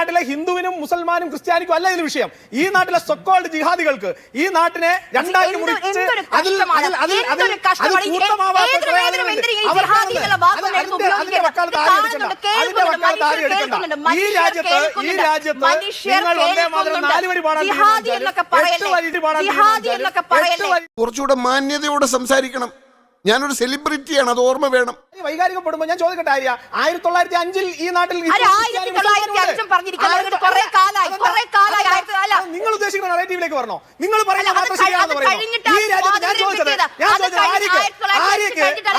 നാട്ടിലെ ഹിന്ദുവിനും മുസൽമാനും ക്രിസ്ത്യാനിക്കും അല്ല ഇതിൽ വിഷയം. ഈ നാട്ടിലെ സോക്കോൾഡ് ജിഹാദികൾക്ക് ഈ നാട്ടിനെ രണ്ടാക്കി മുറിച്ച് ഈ രാജ്യത്ത് നിങ്ങൾ ഒന്നേ മാത്രം 4 വരി പാടാൻ കുറച്ചുകൂടെ മാന്യതയോടെ സംസാരിക്കണം. ഞാനൊരു സെലിബ്രിറ്റിയാണ്, അത് ഓർമ്മ വേണം. വൈകാരികപ്പെടുമ്പോ ഞാൻ ചോദിക്കട്ടെ, 1905 ഈ നാട്ടിൽ നിങ്ങൾ ഉദ്ദേശിക്കുന്ന നറേറ്റീവിലേക്ക് പറഞ്ഞോ? നിങ്ങൾ പറയുന്ന മാത്രം ശരിയാണെന്ന് പറയുന്നു. ഈ രാജ്യത്ത് ഞാൻ ചോദിച്ചത്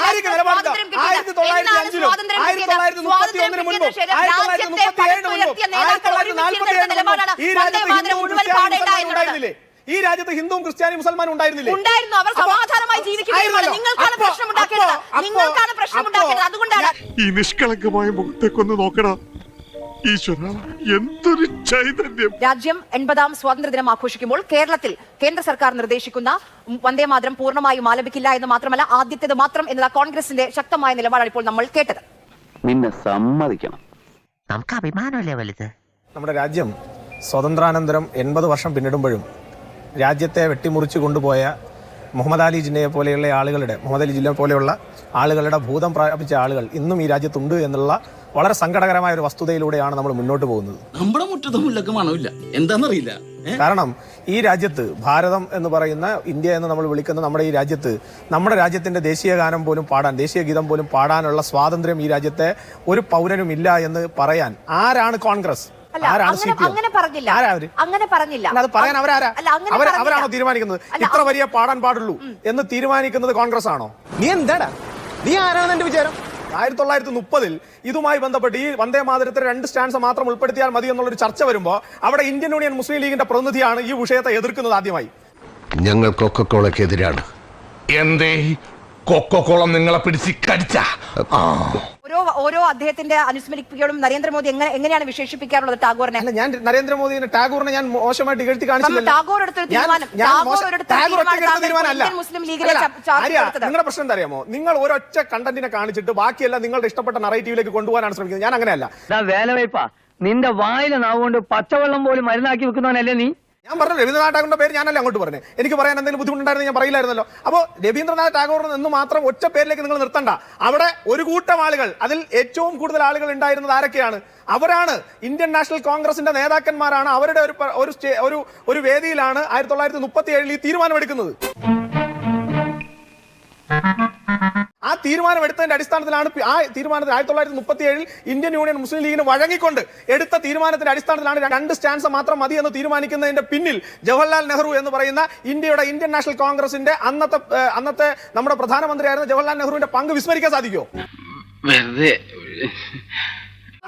ആര്യക്ക് നിലപാടില്ല. 1905 1931 മുൻപ് 1937 മുൻപ് 1947 മുൻപ് ഈ രാജ്യത്ത് ഉണ്ടായിരുന്നില്ലേ? ഈ രാജ്യത്ത് ഹിന്ദുവും ക്രിസ്ത്യാനിയും മുസൽമാനും ഉണ്ടായിരുന്നില്ലേ? ഉണ്ടായിരുന്നു. അവർ സമാധാനമായി ജീവിക്കുകയാണ്. നിങ്ങൾക്കാണ് പ്രശ്നമുണ്ടാക്കിയത്. നിങ്ങൾക്കാണ് പ്രശ്നമുണ്ടാക്കിയത്. അതുകൊണ്ടാണ് ഈ നിഷ്കളങ്കമായ മുഖത്തേക്കൊന്ന് നോക്കണം. ഈശ്വര, എന്തൊരു ചൈതന്യം. രാജ്യം 80ാം സ്വാതന്ത്ര്യദിനം ആഘോഷിക്കുമ്പോൾ കേരളത്തിൽ കേന്ദ്ര സർക്കാർ നിർദ്ദേശിക്കുന്ന വന്ദേമാതരം പൂർണ്ണമായും ആലപിക്കില്ല എന്ന് മാത്രമല്ല, ആദ്യത്തേത് മാത്രം എന്നത് കോൺഗ്രസിന്റെ ശക്തമായ നിലപാടാണ് ഇപ്പോൾ നമ്മൾ കേട്ടത്. നിന്നെ സമ്മതിക്കണം. നമുക്ക് അഭിമാനമല്ലേ വലുത്. നമ്മുടെ രാജ്യം സ്വാതന്ത്ര്യാനന്തരം 80 വർഷം പിന്നിടുമ്പോഴും രാജ്യത്തെ വെട്ടിമുറിച്ച് കൊണ്ടുപോയ മുഹമ്മദ് അലി ജിന്നയെ പോലെയുള്ള ആളുകളുടെ ഭൂതം പ്രാപിച്ച ആളുകൾ ഇന്നും ഈ രാജ്യത്തുണ്ട് എന്നുള്ള വളരെ സങ്കടകരമായ ഒരു വസ്തുതയിലൂടെയാണ് നമ്മൾ മുന്നോട്ട് പോകുന്നത്. നമ്മുടെ മുറ്റത്തും മണമില്ല, എന്താണെന്നറിയില്ല. കാരണം ഈ രാജ്യത്ത് ഭാരതം എന്ന് പറയുന്ന ഇന്ത്യ എന്ന് നമ്മൾ വിളിക്കുന്ന നമ്മുടെ ഈ രാജ്യത്ത് നമ്മുടെ രാജ്യത്തിന്റെ ദേശീയ ഗാനം പോലും പാടാൻ, ദേശീയ ഗീതം പോലും പാടാനുള്ള സ്വാതന്ത്ര്യം ഈ രാജ്യത്തെ ഒരു പൗരനും ഇല്ല എന്ന് പറയാൻ ആരാണ് കോൺഗ്രസ്? അങ്ങനെ പറഞ്ഞില്ല. അത് പറയാൻ അവരാണോ തീരുമാനിക്കുന്നത്? ഇത്ര വലിയ പാടാൻ പാടുള്ളൂ എന്ന് തീരുമാനിക്കുന്നത് കോൺഗ്രസ് ആണോ? നീ എന്താടാ, നീ ആരാണെന്ന് എന്റെ വിചാരം? 1930 ഇതുമായി ബന്ധപ്പെട്ട് ഈ വന്ദേ മാതരത്തിൽ 2 സ്റ്റാൻസ് മാത്രം ഉൾപ്പെടുത്തിയാൽ മതി എന്നുള്ളൊരു ചർച്ച വരുമ്പോൾ അവിടെ ഇന്ത്യൻ യൂണിയൻ മുസ്ലിം ലീഗിന്റെ പ്രതിനിധിയാണ് ഈ വിഷയത്തെ എതിർക്കുന്നത്. ആദ്യമായി ഞങ്ങൾ കൊക്കക്കോളക്കെതിരാണ്. എന്തേ കൊക്കക്കോളം നിങ്ങളെ പിടിച്ച് കടിച്ച? ഓരോ അദ്ദേഹത്തിന്റെ അനുസ്മരിപ്പിക്കലും നരേന്ദ്രമോദി എങ്ങനെയാണ് വിശേഷിപ്പിക്കാറുള്ളത് ടാഗോറിനെ? അല്ല, ഞാൻ നരേന്ദ്രമോദിനെ ടാഗോറിനെ ഞാൻ മോശമായിട്ട് ഇകഴ്ത്തി കാണിച്ചില്ല. നിങ്ങളുടെ പ്രശ്നം എന്താ അറിയാമോ? നിങ്ങൾ ഒരൊറ്റ കണ്ടന്റിനെ കാണിച്ചിട്ട് ബാക്കിയെല്ലാം നിങ്ങളുടെ ഇഷ്ടപ്പെട്ട നറേറ്റീവിലേക്ക് കൊണ്ടുപോകാനാണ് ശ്രമിക്കുന്നത്. ഞാൻ അങ്ങനെയല്ല. നിന്റെ വായിലെ നാവുകൊണ്ട് പച്ചവെള്ളം പോലും മരുന്നാക്കി വെക്കുന്നവനല്ലേ നീ? ഞാൻ പറഞ്ഞു രവീന്ദ്രനാഥ് ടാഗോറിന്റെ പേര് ഞാനല്ല അങ്ങോട്ട് പറഞ്ഞു. എനിക്ക് പറയാൻ എന്തെങ്കിലും ബുദ്ധിമുട്ടുണ്ടായിരുന്നു ഞാൻ പറയില്ലായിരുന്നല്ലോ. അപ്പോൾ രവീന്ദ്രനാഥ് ടാഗോർ എന്ന് മാത്രം ഒറ്റ പേരിലേക്ക് നിങ്ങൾ നിർത്തണ്ട. അവിടെ ഒരു കൂട്ടം ആളുകൾ, അതിൽ ഏറ്റവും കൂടുതൽ ആളുകൾ ഉണ്ടായിരുന്നത് ആരൊക്കെയാണ്? അവരാണ് ഇന്ത്യൻ നാഷണൽ കോൺഗ്രസിന്റെ നേതാക്കന്മാരാണ്. അവരുടെ ഒരു വേദിയിലാണ് 1937 ഈ തീരുമാനമെടുക്കുന്നത്. ആ തീരുമാനമെടുത്തതിന്റെ അടിസ്ഥാനത്തിലാണ് 1937 ഇന്ത്യൻ യൂണിയൻ മുസ്ലിം ലീഗിന് വഴങ്ങിക്കൊണ്ട് എടുത്ത തീരുമാനത്തിന്റെ അടിസ്ഥാനത്തിലാണ് 2 സ്റ്റാൻസ് മാത്രം മതി എന്ന് തീരുമാനിക്കുന്നതിന്റെ പിന്നിൽ ജവഹർലാൽ നെഹ്റു എന്ന് പറയുന്ന ഇന്ത്യൻ നാഷണൽ കോൺഗ്രസിന്റെ അന്നത്തെ നമ്മുടെ പ്രധാനമന്ത്രിയായിരുന്ന ജവഹർലാൽ നെഹ്റുവിന്റെ പങ്ക് വിസ്മരിക്കാൻ സാധിക്കുമോ?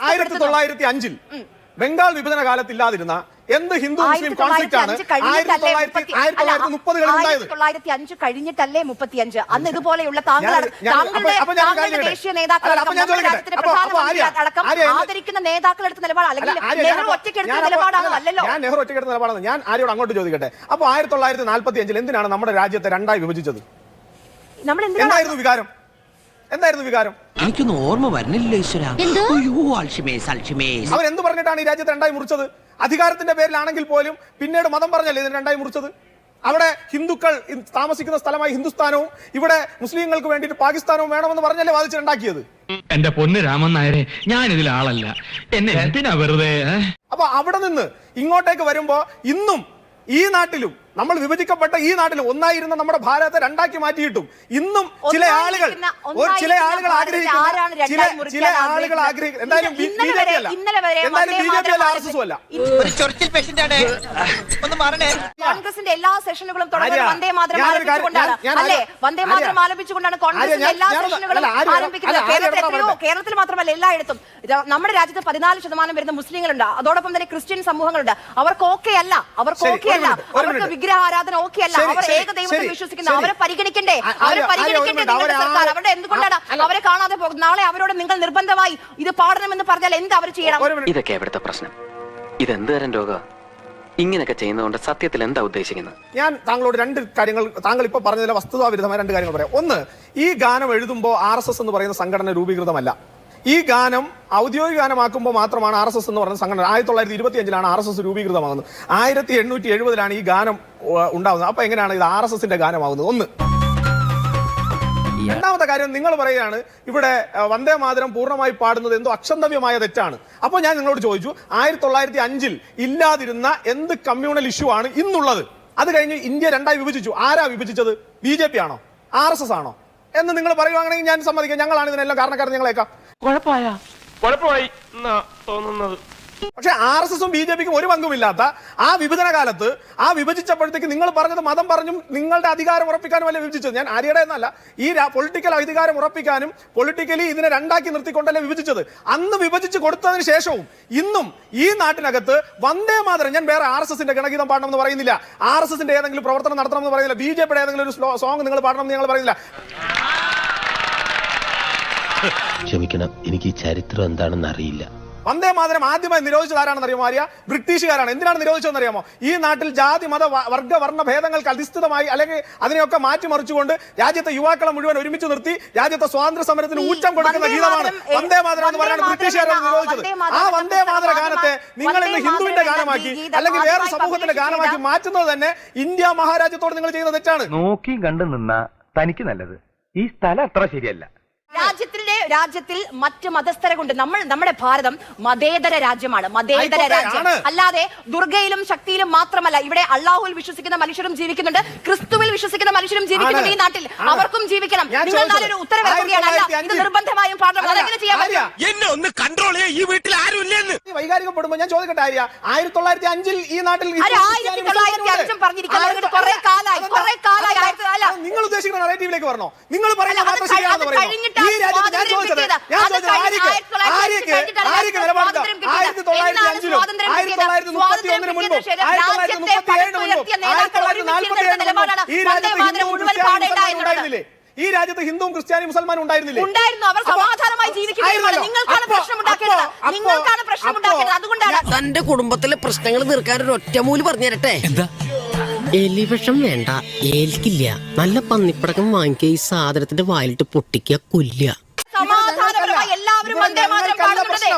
1905 ബംഗാൾ വിഭജന കാലത്ത് ഇല്ലാതിരുന്ന എന്ത് ഹിന്ദു മുസ്ലിം കോൺഫ്ലിക്റ്റ് ആണ് 1930കളിൽ ഉണ്ടായത്? 1905 കഴിഞ്ഞിട്ടല്ലേ 35? അന്ന് ഇതുപോലെയുള്ള താങ്കളുടെ ദേശീയ നേതാക്കൾ ആദരിക്കുന്ന നേതാക്കളെടുത്ത നിലപാട് അല്ലെങ്കിൽ നെഹ്റു ഒറ്റയ്ക്കെടുത്ത നിലപാടാണോ? അല്ലല്ലോ. ഞാൻ നെഹ്റു ഒറ്റയ്ക്കെടുത്ത നിലപാടാണ്. ഞാൻ ആരോട് അങ്ങോട്ട് ചോദിക്കട്ടെ. അപ്പോൾ 1945 എന്തിനാണ് നമ്മുടെ രാജ്യത്തെ 2ആയി വിഭജിച്ചത്? എന്തായിരുന്നു വികാരം? എനിക്കൊന്നും ഓർമ്മ വരുന്നില്ല. അവരെന്ത് പറഞ്ഞിട്ടാണ് ഈ രാജ്യത്തെ 2ആയി മുറിച്ചത്? അധികാരത്തിന്റെ പേരിലാണെങ്കിൽ പോലും പിന്നീട് മതം പറഞ്ഞല്ലേ ഇതിന് 2ആയി മുറിച്ചത്? അവിടെ ഹിന്ദുക്കൾ താമസിക്കുന്ന സ്ഥലമായി ഹിന്ദുസ്ഥാനവും ഇവിടെ മുസ്ലിങ്ങൾക്ക് വേണ്ടിയിട്ട് പാകിസ്ഥാനവും വേണമെന്ന് പറഞ്ഞല്ലേ വാദിച്ചിട്ടുണ്ടാക്കിയത്? എന്റെ പൊന്ന് രാമൻ നായരെ, ഞാൻ ഇതിൽ ആളല്ല. എന്നെ എന്തിനാ വെറുതെ? അപ്പൊ അവിടെ നിന്ന് ഇങ്ങോട്ടേക്ക് വരുമ്പോ ഇന്നും ഈ നാട്ടിലും നമ്മൾ വിഭജിക്കപ്പെട്ട ഈ നാട്ടിലും ഒന്നായിരുന്ന നമ്മുടെ ഭാരതത്തെ 2ആക്കി മാറ്റിയിട്ടും ഇന്നും ചില ആളുകൾ ആഗ്രഹിക്കുന്ന എന്തായാലും ആർഎസ്എസും അല്ല. കോൺഗ്രസിന്റെ എല്ലാ സെഷനുകളും വന്ദേ മാതരം ആലപിച്ചുകൊണ്ടാണ് കോൺഗ്രസിന്റെ എല്ലാ സെഷനുകളും ആരംഭിക്കുന്നത്. കേരളത്തിൽ മാത്രമല്ല എല്ലായിടത്തും. നമ്മുടെ രാജ്യത്ത് 14% വരുന്ന മുസ്ലിങ്ങളുണ്ട്. അതോടൊപ്പം തന്നെ ക്രിസ്ത്യൻ സമൂഹങ്ങളുണ്ട്. അവർക്ക് ഓക്കെ അല്ല, അവർക്ക് വിഗ്രഹാരാധന ഓക്കെ അല്ല. അവർ ഏകദൈവത്തിൽ വിശ്വസിക്കുന്ന അവരെ പരിഗണിക്കണ്ടേ? നിങ്ങളുടെ സർക്കാർ അവരുടെ എന്തുകൊണ്ടാണ് അവരെ കാണാതെ പോകുന്നത്? നാളെ അവരോട് നിങ്ങൾ നിർബന്ധമായി ഇത് പാടണമെന്ന് പറഞ്ഞാൽ എന്ത് അവർ ചെയ്യണം? ഇതൊക്കെ എവിടുത്തെ പ്രശ്നം? ഇതെന്ത് തരം രോഗം? ഇങ്ങനെയൊക്കെ ചെയ്യുന്നതുകൊണ്ട് സത്യത്തിൽ എന്താ ഉദ്ദേശിക്കുന്നത്? ഞാൻ താങ്കളോട് 2 കാര്യങ്ങൾ, താങ്കൾ ഇപ്പൊ പറഞ്ഞതിലെ വസ്തുതാവിരുദ്ധമായ 2 കാര്യങ്ങൾ പറയാം. ഒന്ന്, ഈ ഗാനം എഴുതുമ്പോൾ RSS എന്ന് പറയുന്ന സംഘടന രൂപീകൃതമല്ല. ഈ ഗാനം ഔദ്യോഗിക ഗാനമാക്കുമ്പോൾ മാത്രമാണ് RSS എന്ന് പറയുന്ന സംഘടന 1925 RSS രൂപീകൃതമാകുന്നത്. 1870 ഈ ഗാനം ഉണ്ടാകുന്നത്. അപ്പൊ എങ്ങനെയാണ് ഇത് RSSന്റെ ഗാനമാകുന്നത്? ഒന്ന്. രണ്ടാമത്തെ കാര്യം, നിങ്ങൾ പറയുകയാണ് ഇവിടെ വന്ദേ മാതരം പൂർണ്ണമായി പാടുന്നത് എന്തോ അക്ഷന്തവ്യമായ തെറ്റാണ്. അപ്പോൾ ഞാൻ നിങ്ങളോട് ചോദിച്ചു, 1905 ഇല്ലാതിരുന്ന എന്ത് കമ്മ്യൂണൽ ഇഷ്യൂ ആണ് ഇന്നുള്ളത്? അത് കഴിഞ്ഞ് ഇന്ത്യ രണ്ടായി വിഭജിച്ചു. ആരാ വിഭജിച്ചത്? BJP ആണോ RSS ആണോ എന്ന് നിങ്ങൾ പറയുവാണെങ്കിൽ ഞാൻ സമ്മതിക്കാം. ഞങ്ങളാണ് ഇതിനെല്ലാം കാരണക്കാരൻ, ഞങ്ങളേക്കാം. കുഴപ്പമായി തോന്നുന്നത്. പക്ഷെ RSSും BJPക്കും ഒരു പങ്കുമില്ലാത്ത ആ വിഭജന കാലത്ത്, ആ വിഭജിച്ചപ്പോഴത്തേക്ക് നിങ്ങൾ പറഞ്ഞത് മതം പറഞ്ഞും നിങ്ങളുടെ അധികാരം ഉറപ്പിക്കാനും അല്ലേ വിഭജിച്ചത്? ഞാൻ ആര്യയുടെ എന്നല്ല, ഈ പൊളിറ്റിക്കൽ അധികാരം ഉറപ്പിക്കാനും പൊളിറ്റിക്കലി ഇതിനെ രണ്ടാക്കി നിർത്തിക്കൊണ്ടല്ലേ വിഭജിച്ചത്. അന്ന് വിഭജിച്ച് കൊടുത്തതിന് ശേഷവും ഇന്നും ഈ നാട്ടിനകത്ത് വന്ദേ മാതരം, ഞാൻ വേറെ RSSന്റെ ഗണഗീതം പാടണമെന്ന് പറയുന്നില്ല, RSSന്റെ ഏതെങ്കിലും പ്രവർത്തനം നടത്തണമെന്ന് പറയുന്നില്ല, BJPയുടെ ഏതെങ്കിലും ഒരു സോങ് നിങ്ങൾ പാടണമെന്ന് ഞങ്ങൾ പറയുന്നില്ല. ക്ഷമിക്കണം, എനിക്ക് ഈ ചരിത്രം എന്താണെന്ന് അറിയില്ല. വന്ദേ മാതരം ആദ്യമായി നിരോധിച്ചത് ആരാണെന്ന് അറിയാമോ? ആര്യ? ബ്രിട്ടീഷുകാരാണ്. എന്തിനാണ് നിരോധിച്ചതെന്ന് അറിയാമോ? ഈ നാട്ടിൽ ജാതി മത വർഗ വർണ്ണ ഭേദങ്ങൾക്ക് അധിഷ്ഠിതമായി അല്ലെങ്കിൽ അതിനെയൊക്കെ മാറ്റിമറിച്ചുകൊണ്ട് രാജ്യത്തെ യുവാക്കളെ മുഴുവൻ ഒരുമിച്ച് നിർത്തി രാജ്യത്തെ സ്വാതന്ത്ര്യ സമരത്തിന് ഊറ്റം കൊടുക്കുന്ന ഗീതമാണ് വന്ദേ മാതരം എന്ന് പറയുന്നത്. ബ്രിട്ടീഷുകാരാണ് നിരോധിച്ചത്. ആ വന്ദേ മാതര ഗാനത്തെ നിങ്ങൾ ഇന്ന് ഹിന്ദുവിന്റെ ഗാനമാക്കി അല്ലെങ്കിൽ വേറെ സമൂഹത്തിന്റെ ഗാനമാക്കി മാറ്റുന്നത് തന്നെ ഇന്ത്യ മഹാരാജ്യത്തോട് നിങ്ങൾ ചെയ്യുന്ന തെറ്റാണ്. നോക്കി കണ്ടു നിന്നാ തനിക്ക് നല്ലത്. ഈ സ്ഥലം അത്ര ശരിയല്ല. രാജ്യത്തിൽ മറ്റ് മതസ്ഥരെ കൊണ്ട് നമ്മുടെ ഭാരതം മതേതര രാജ്യമാണ്. മതേതര രാജ്യം അല്ലാതെ ദുർഗയിലും ശക്തിയിലും മാത്രമല്ല. ഇവിടെ അള്ളാഹുവിൽ വിശ്വസിക്കുന്ന മനുഷ്യരും ജീവിക്കുന്നുണ്ട്, ക്രിസ്തുവിൽ വിശ്വസിക്കുന്ന മനുഷ്യരും ജീവിക്കുന്നുണ്ട്. ഈ നാട്ടിൽ അവർക്കും ജീവിക്കണം. നിങ്ങൾ നല്ലൊരു ഉത്തരവിറക്കുകയാണ്. അല്ല, ഇത് നിർബന്ധമായും പാടണം. അതെങ്ങനെ ചെയ്യാൻ പറ്റും? എന്നെ ഒന്ന് കൺട്രോൾ ചെയ്യാൻ ഈ വീട്ടിൽ ആരും ഇല്ലെന്ന് വൈകാരികപ്പെടുമ്പോ ഞാൻ ചോദിക്കട്ടെ ആര്യ, 1905 ഈ നാട്ടിൽ 1905 പറഞ്ഞിരിക്കുന്നത് കുറെ കാലായി. നിങ്ങൾ ഉദ്ദേശിക്കുന്ന നറേറ്റീവിലേക്ക് വരണോ? നിങ്ങൾ പറയുന്നത് മാത്രം ശരിയാണെന്ന് പറയുന്നു. ഈ രാജ്യത്ത് ഞാൻ ചോദിച്ചത് ആര്യക്ക് നിലപാടുണ്ട്. 1905 1931 മുൻപും 1937 മുൻപും 1947 മുൻപും ഈ രാജ്യത്ത് ഉണ്ടായിരുന്നില്ലേ? ഈ രാജ്യത്ത് ഹിന്ദുവും ക്രിസ്ത്യാനിയും മുസൽമാനും ഉണ്ടായിരുന്നില്ലേ? ഉണ്ടായിരുന്നു. അവർ സമാധാനമായി ജീവിക്കുകയാണ്. നിങ്ങൾക്കാണ് പ്രശ്നമുണ്ടാക്കിയത്. നിങ്ങൾക്കാണ് പ്രശ്നമുണ്ടാക്കിയത്. അതുകൊണ്ടാണ് തന്റെ കുടുംബത്തിലെ പ്രശ്നങ്ങൾ തീർക്കാൻ ഒരു ഒറ്റമൂലി പറഞ്ഞു തരട്ടെ. എന്താ? എലിവിഷം വേണ്ട, ഏൽക്കില്ല. നല്ല പന്നിപ്പടക്കം വാങ്ങിക്കുക, ഈ സാധനത്തിന്റെ വായിലിട്ട് പൊട്ടിക്കുക, കൊല്ലുക. സമാധാനപരമായി എല്ലാവരും വന്ദേ മാതരം പാടുന്നുണ്ട്.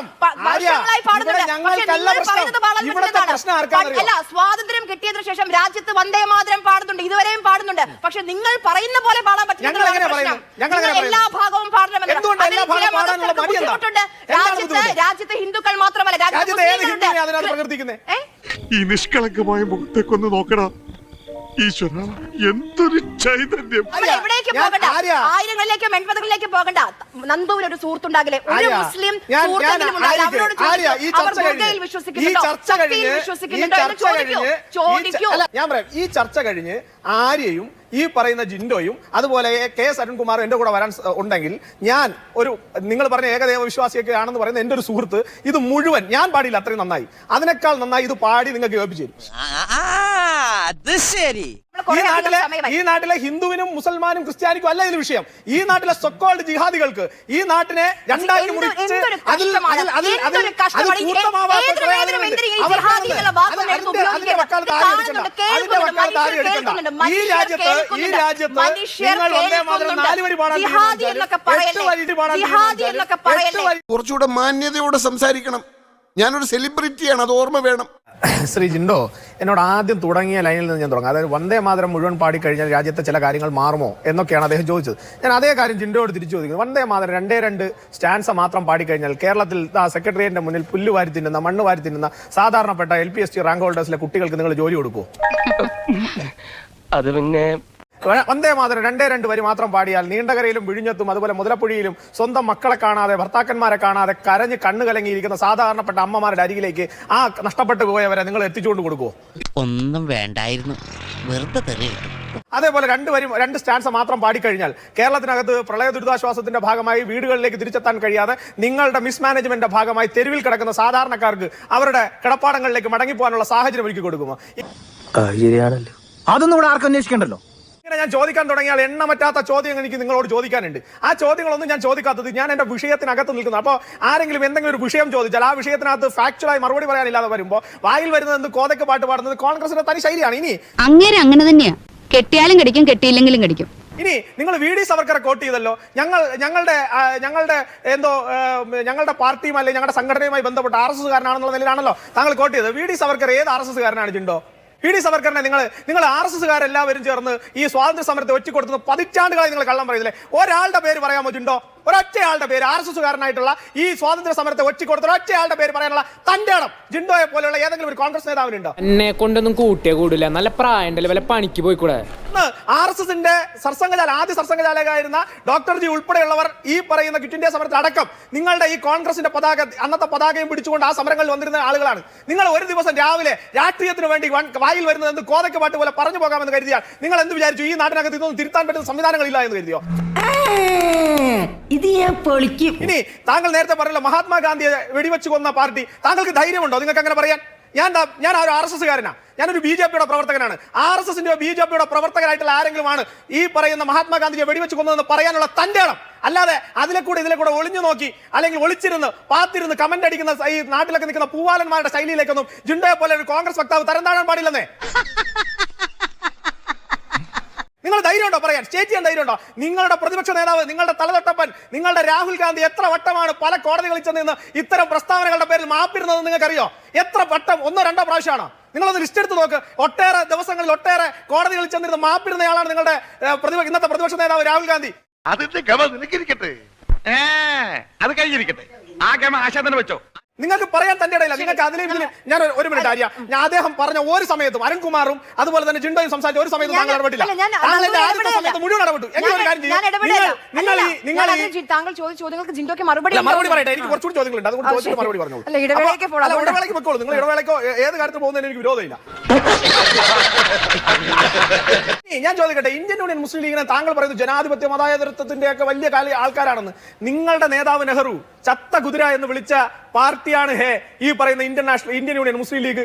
വർഷങ്ങളായി പാടുന്നുണ്ട്. പക്ഷേ നിങ്ങൾ പറയുന്നത് പാടാൻ അല്ല. സ്വാതന്ത്ര്യം കിട്ടിയതിനു ശേഷം രാജ്യത്ത് വന്ദേ മാതരം പാടുന്നുണ്ട്, ഇതുവരെയും പാടുന്നുണ്ട്. പക്ഷെ നിങ്ങൾ പറയുന്ന പോലെ പാടാൻ പറ്റില്ല. എല്ലാ ഭാഗവും പാടണമെന്നുണ്ട്. രാജ്യത്തെ ഹിന്ദുക്കൾ മാത്രമല്ല, ഈ നിഷ്കളങ്കമായ മുഖത്തേക്കൊന്ന് നോക്കണം. ഈശ്വര, എന്തൊരു ചൈതന്യം. എവിടേക്ക് പോകണ്ട, ആയിരങ്ങളിലേക്കും എൺപതുകളിലേക്കും പോകണ്ട. നന്ദുവിൽ ഒരു സുഹൃത്തുണ്ടാകില്ലേ, ഒരു മുസ്ലിം സുഹൃത്തെങ്കിലും ഉണ്ടാകില്ല. അവരോട് ഞാൻ പറയാം, ഈ ചർച്ച കഴിഞ്ഞ് ആര്യയും ഈ പറയുന്ന ജിൻഡോയും അതുപോലെ KS അരുൺകുമാറും എന്റെ കൂടെ വരാൻ ഉണ്ടെങ്കിൽ ഞാൻ നിങ്ങൾ പറഞ്ഞ ഏകദൈവ വിശ്വാസിയൊക്കെ ആണെന്ന് പറയുന്ന എന്റെ ഒരു സുഹൃത്ത് ഇത് മുഴുവൻ ഞാൻ പാടിയില്ല, അത്രയും നന്നായി, അതിനേക്കാൾ നന്നായി ഇത് പാടി നിങ്ങൾക്ക് കേൾപ്പിച്ചു തരും. ഈ നാട്ടിലെ ഹിന്ദുവിനും മുസൽമാനും ക്രിസ്ത്യാനിക്കും അല്ല ഇതിന് വിഷയം. ഈ നാട്ടിലെ സോക്കോൾഡ് ജിഹാദികൾക്ക് ഈ നാട്ടിനെ രണ്ടാക്കി മുറിച്ച് ഈ രാജ്യത്ത് നിങ്ങൾ വന്ദേ മാതരം 4 വരി പാടാൻ 8 വരി പാടാൻ കുറച്ചുകൂടെ മാന്യതയോടെ സംസാരിക്കണം. ഞാനൊരു സെലിബ്രിറ്റിയാണ്, അത് ഓർമ്മ വേണം. ശ്രീ ജിൻഡോ എന്നോട് ആദ്യം തുടങ്ങിയ ലൈനിൽ നിന്ന് ഞാൻ തുടങ്ങാം. അതായത് വന്ദേ മാതരം മുഴുവൻ പാടിക്കഴിഞ്ഞാൽ രാജ്യത്തെ ചില കാര്യങ്ങൾ മാറുമോ എന്നൊക്കെയാണ് അദ്ദേഹം ചോദിച്ചത്. ഞാൻ അതേ കാര്യം ജിൻഡോയോട് തിരിച്ചു ചോദിക്കുന്നത്. വന്ദേ മാതരം 2 സ്റ്റാൻസ മാത്രം പാടിക്കഴിഞ്ഞാൽ കേരളത്തിൽ സെക്രട്ടേറിയറ്റിന്റെ മുന്നിൽ പുല്ല് വാരി തിന്നുന്ന, മണ്ണ് വാരി തിന്നുന്ന സാധാരണപ്പെട്ട LPST റാങ്ക് ഹോൾഡേഴ്സിലെ കുട്ടികൾക്ക് നിങ്ങൾ ജോലി കൊടുക്കുമോ? അത് പിന്നെ വന്ദേ മാതരം 2 വരി മാത്രം പാടിയാൽ നീണ്ടകരയിലും വിഴിഞ്ഞത്തും അതുപോലെ മുതലപ്പുഴയിലും സ്വന്തം മക്കളെ കാണാതെ, ഭർത്താക്കന്മാരെ കാണാതെ കരഞ്ഞ് കണ്ണു കലങ്ങിയിരിക്കുന്ന സാധാരണപ്പെട്ട അമ്മമാരുടെ അരികിലേക്ക് ആ നഷ്ടപ്പെട്ടു പോയവരെ നിങ്ങൾ എത്തിച്ചുകൊണ്ട് കൊടുക്കുമോ? ഒന്നും വേണ്ടായിരുന്നു, വെറുതെ തെറിയിട്ടു. അതേപോലെ 2 സ്റ്റാൻസ മാത്രം പാടിക്കഴിഞ്ഞാൽ കേരളത്തിനകത്ത് പ്രളയ ദുരിതാശ്വാസത്തിന്റെ ഭാഗമായി വീടുകളിലേക്ക് തിരിച്ചെത്താൻ കഴിയാതെ നിങ്ങളുടെ മിസ്മാനേജ്മെന്റിന്റെ ഭാഗമായി തെരുവിൽ കിടക്കുന്ന സാധാരണക്കാർക്ക് അവരുടെ കിടപ്പാടങ്ങളിലേക്ക് മടങ്ങിപ്പോകാനുള്ള സാഹചര്യം ഒരുക്കി കൊടുക്കുമോ? ശരിയാണല്ലോ, അതൊന്നും ഇവിടെ ആർക്കും അന്വേഷിക്കണ്ടല്ലോ. ഇങ്ങനെ ഞാൻ ചോദിക്കാൻ തുടങ്ങിയാൽ എണ്ണമറ്റാത്ത ചോദ്യങ്ങൾ എനിക്ക് നിങ്ങളോട് ചോദിക്കാനുണ്ട്. ആ ചോദ്യങ്ങളൊന്നും ഞാൻ ചോദിക്കാത്തത് ഞാൻ എന്റെ വിഷയത്തിനകത്ത് നിൽക്കുന്നു. അപ്പോൾ ആരെങ്കിലും എന്തെങ്കിലും ഒരു വിഷയം ചോദിച്ചാൽ ആ വിഷയത്തിനകത്ത് ഫാക്ച്വലായി മറുപടി പറയാനില്ലാതെ വരുമ്പോൾ വായിൽ വരുന്നത് കോതയ്ക്ക് പാട്ട് പാടുന്നത് കോൺഗ്രസിന്റെ തനി ശൈലിയാണ്. ഇനി അങ്ങനെ തന്നെയാ, കെട്ടിയാലും കടിക്കും, കെട്ടിയില്ലെങ്കിലും കടിക്കും. ഇനി നിങ്ങൾ VD സവർക്കറെ കോട്ട് ചെയ്തല്ലോ. ഞങ്ങളുടെ എന്തോ ഞങ്ങളുടെ പാർട്ടിയും അല്ലെങ്കിൽ ഞങ്ങളുടെ സംഘടനയുമായി ബന്ധപ്പെട്ട RSS കാരനാണെന്നുള്ള നിലയിലാണല്ലോ താങ്കൾ കോട്ട് ചെയ്തത്. VD സവർക്കർ ഏത് RSS കാരനാണ് ജിണ്ടോ? VD സവർക്കറിനെ നിങ്ങൾ RSS കാരെല്ലാവരും ചേർന്ന് ഈ സ്വാതന്ത്ര്യ സമരത്തെ ഒറ്റിക്കൊടുത്തുന്ന പതിറ്റാണ്ടുകളായി നിങ്ങൾ കള്ളം പറയുന്നില്ലേ? ഒരാളുടെ പേര് പറയാമോ ജിണ്ടോ? ഒരൊറ്റയാളുടെ പേര് RSS കാരനായിട്ടുള്ള ഈ സ്വാതന്ത്ര്യ സമരത്തെ ഒറ്റിക്കൊടുത്ത ഒറ്റയാളുടെ പേര് പറയാനുള്ള തന്റെ ഇടം ജിണ്ടോയെ പോലെയുള്ള ഏതെങ്കിലും ഒരു കോൺഗ്രസ് നേതാവിനുണ്ടോ? എന്നെ കൊണ്ടൊന്നും കൂട്ടിയേ കൂടില്ല. നല്ല പ്രായണ്ടല്ലേ, വല്ല പണിക്ക് പോയിക്കൂടെ? RSSന്റെ ആദ്യ സർസംഘചാലകനായിരുന്ന ഡോക്ടർ ജി ഉൾപ്പെടെയുള്ളവർ ഈ പറയുന്ന ക്വിറ്റ് ഇന്ത്യ സമരത്തിൽ അടക്കം നിങ്ങളുടെ ഈ കോൺഗ്രസിന്റെ അന്നത്തെ പതാകയും പിടിച്ചുകൊണ്ട് ആ സമരങ്ങളിൽ വന്നിരുന്ന ആളുകളാണ്. നിങ്ങൾ ഒരു ദിവസം രാവിലെ രാഷ്ട്രീയത്തിന് വേണ്ടി വായിൽ വരുന്നത് എന്ത് കോതയ്ക്ക് പാട്ട് പോലെ പറഞ്ഞു പോകാമെന്ന് കരുതിയാൽ നിങ്ങൾ എന്ത് വിചാരിച്ചു? ഈ നാട്ടിനകത്ത് ഇതൊന്നും തിരുത്താൻ പറ്റുന്ന സംവിധാനങ്ങളില്ല എന്ന് കരുതിയോ? ഇത് ഞാൻ പൊളിക്കും. ഇനി താങ്കൾ നേരത്തെ പറഞ്ഞല്ലോ മഹാത്മാഗാന്ധിയെ വെടിവെച്ച് കൊന്ന പാർട്ടി. താങ്കൾക്ക് ധൈര്യമുണ്ടോ നിങ്ങൾക്ക് അങ്ങനെ പറയാൻ? ഞാൻ ഒരു RSS കാരനാണ്, ഞാനൊരു BJPയുടെ പ്രവർത്തകനാണ്. RSSന്റെ BJPയുടെ പ്രവർത്തകരായിട്ടുള്ള ആരെങ്കിലുമാണ് ഈ പറയുന്ന മഹാത്മാഗാന്ധിയെ വെടിവെച്ച് കൊന്നതെന്ന് പറയാനുള്ള തന്റെ ഇടം. അല്ലാതെ ഇതിലെ കൂടെ ഒളിഞ്ഞു നോക്കി അല്ലെങ്കിൽ ഒളിച്ചിരുന്ന് പാത്തിരുന്ന് കമന്റ് അടിക്കുന്ന ഈ നാട്ടിലൊക്കെ നിൽക്കുന്ന പൂവാലന്മാരുടെ ശൈലിയിലേക്കൊന്നും ജിണ്ടോയെ പോലെ ഒരു കോൺഗ്രസ് വക്താവ് തരം താഴാൻ പാടില്ലെന്നേ. നിങ്ങൾ ധൈര്യമുണ്ടോ പറയാൻ? സ്റ്റേറ്റ് ചെയ്യാൻ ധൈര്യമുണ്ടോ? നിങ്ങളുടെ പ്രതിപക്ഷ നേതാവ്, നിങ്ങളുടെ തലതൊട്ടപ്പൻ, നിങ്ങളുടെ രാഹുൽ ഗാന്ധി എത്ര വട്ടമാണ് പല കോടതികളിൽ ചെന്ന് ഇത്തരം പ്രസ്താവനകളുടെ പേരിൽ മാപ്പിരുന്നതെന്ന് നിങ്ങൾക്കറിയോ? എത്ര വട്ടം? 1-2 പ്രാവശ്യമാണോ? നിങ്ങളൊന്ന് ലിസ്റ്റ് എടുത്ത് നോക്ക്. ഒട്ടേറെ ദിവസങ്ങളിൽ ഒട്ടേറെ കോടതികളിൽ ചെന്നിരുന്ന് മാപ്പിരുന്നയാളാണ് നിങ്ങളുടെ ഇന്നത്തെ പ്രതിപക്ഷ നേതാവ് രാഹുൽ ഗാന്ധി. അതിന്റെ ഗമ നിനക്കിരിക്കട്ടെ, അത് കഴിഞ്ഞിരിക്കട്ടെ. ആ ഗമ ആശാ തന്നെ വെച്ചോ. നിങ്ങൾക്ക് പറയാൻ തന്റെ ഇടയില്ല. നിങ്ങൾക്ക് അതിലും ഞാൻ ഒരു മിനിറ്റ് ആര്യ, ഞാൻ അദ്ദേഹം പറഞ്ഞ ഒരു സമയത്തും അരുൺകുമാറും അതുപോലെ തന്നെ ജിണ്ടോയും സംസാരിച്ച ഒരു സമയത്തും താങ്കൾ ഇടപെട്ടില്ല. സമയത്ത് മുഴുവൻ ഇടപെട്ടു. താങ്കൾ ചോദിച്ച ചോദ്യങ്ങൾക്ക് ജിണ്ടോയ്ക്ക് മറുപടി പറയട്ടെ. എനിക്ക് കുറച്ചുകൂടി ചോദ്യങ്ങളുണ്ട്, അതുകൊണ്ട് ചോദിച്ചിട്ട് മറുപടി പറഞ്ഞു. ഇടവേളയ്ക്ക് വെക്കോളൂ. നിങ്ങൾ ഇടവേളയ്ക്കോ ഏത് കാര്യത്തിൽ പോകുന്നതിന് എനിക്ക് വിരോധമില്ല. ഞാൻ ചോദിക്കട്ടെ, ഇന്ത്യൻ യൂണിയൻ മുസ്ലിം ലീഗിനെ താങ്കൾ പറയുന്നത് ജനാധിപത്യ മതേതരത്വത്തിന്റെ ഒക്കെ വലിയ ആൾക്കാരാണെന്ന്. നിങ്ങളുടെ നേതാവ് നെഹ്റു ചത്ത കുതിര എന്ന് വിളിച്ച പാർട്ടിയാണ് ഈ പറയുന്ന ഇന്ത്യൻ യൂണിയൻ മുസ്ലിം ലീഗ്.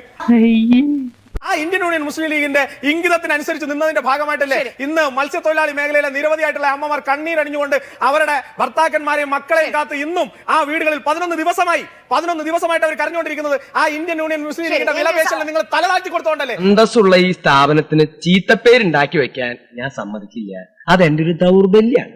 ആ ഇന്ത്യൻ യൂണിയൻ മുസ്ലിം ലീഗിന്റെ ഇംഗിതത്തിനനുസരിച്ച് നിന്നതിന്റെ ഭാഗമായിട്ടല്ലേ ഇന്ന് മത്സ്യത്തൊഴിലാളി മേഖലയിലെ നിരവധിയായിട്ടുള്ള അമ്മമാർ കണ്ണീരണിഞ്ഞുകൊണ്ട് അവരുടെ ഭർത്താക്കന്മാരെയും മക്കളെയും കാത്ത് ഇന്നും ആ വീടുകളിൽ 11 ദിവസമായിട്ട് അവർ കരഞ്ഞുകൊണ്ടിരിക്കുന്നത് ആ ഇന്ത്യൻ യൂണിയൻ മുസ്ലിം ലീഗിന്റെ വിലപേശലിൽ നിങ്ങൾ തലതാഴ്ത്തി കൊടുത്തോണ്ടല്ലേ? അന്തസ്സുള്ള ഈ സ്ഥാപനത്തിന് ചീത്തപ്പേരുണ്ടാക്കി വെക്കാൻ ഞാൻ സമ്മതിക്കില്ല. അതെന്റെ ഒരു ദൗർബല്യാണ്.